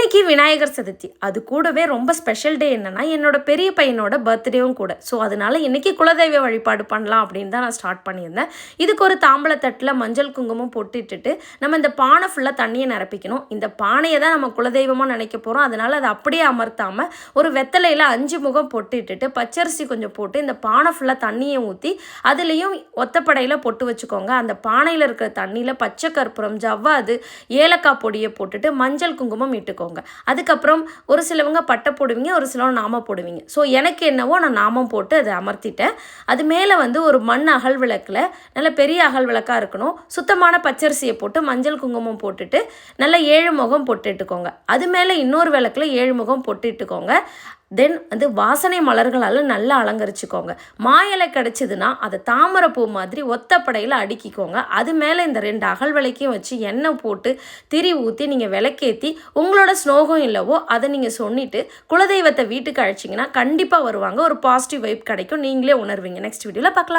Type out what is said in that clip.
இன்னைக்கு விநாயகர் சதுர்த்தி. அது கூடவே ரொம்ப ஸ்பெஷல் டே என்னன்னா, என்னோட பெரிய பையனோட பர்த்டேவும் கூட. ஸோ அதனால இன்னைக்கு குலதெய்வ வழிபாடு பண்ணலாம் அப்படின்னு தான் நான் ஸ்டார்ட் பண்ணியிருந்தேன். இதுக்கு ஒரு தாம்பழத்தட்டில் மஞ்சள் குங்குமம் பொட்டிட்டுட்டு நம்ம இந்த பானை ஃபுல்லாக தண்ணியை நிரப்பிக்கணும். இந்த பானையை தான் நம்ம குலதெய்வமாக நினைக்க போகிறோம். அதனால் அதை அப்படியே அமர்த்தாமல் ஒரு வெத்தலையில் 5 முகம் பொட்டிட்டுட்டு பச்சரிசி கொஞ்சம் போட்டு இந்த பானை ஃபுல்லாக தண்ணியை ஊற்றி அதுலேயும் ஒத்தப்படையில் பொட்டு வச்சுக்கோங்க. அந்த பானையில் இருக்கிற தண்ணியில் பச்சை கற்பூரம், ஜவ்வாது, ஏலக்காய் பொடியை போட்டுட்டு மஞ்சள் குங்குமம் இட்டுக்கோங்க. அதுக்கப்புறம் ஒரு சிலவங்க பட்டை போடுவீங்க, ஒரு சிலவங்க நாமம் போடுவீங்க. ஸோ எனக்கு என்னவோ நான் நாமம் போட்டு அதை அமர்த்திட்டேன். அது மேலே ஒரு மண் அகல் விளக்கில் நல்ல பெரிய அகல் விளக்காக இருக்கணும். சுத்தமான பச்சரிசியை போட்டு மஞ்சள் குங்குமம் போட்டுட்டு நல்ல 7 முகம் பொட்டுட்டுக்கோங்க. அது மேலே இன்னொரு விளக்கில் 7 முகம் பொட்டுட்டுக்கோங்க. தென் வாசனை மலர்களால் நல்லா அலங்கரிச்சுக்கோங்க. இலை கிடச்சிதுன்னா அதை தாமரைப்பூ மாதிரி ஒத்தப்படையில் அடுக்கிக்கோங்க. அது மேலே இந்த 2 அகல் விளக்கையும் வச்சு எண்ணெய் போட்டு திரி ஊற்றி நீங்கள் விளக்கேற்றி உங்களோட ஸ்லோகம் இல்லவோ அதை நீங்கள் சொல்லிட்டு குலதெய்வத்தை வீட்டுக்கு அழைச்சிங்கன்னா கண்டிப்பாக வருவாங்க. ஒரு பாசிட்டிவ் வைப் கிடைக்கும். நீங்களே உணர்வீங்க. நெக்ஸ்ட் வீடியோவில் பார்க்கலாம்.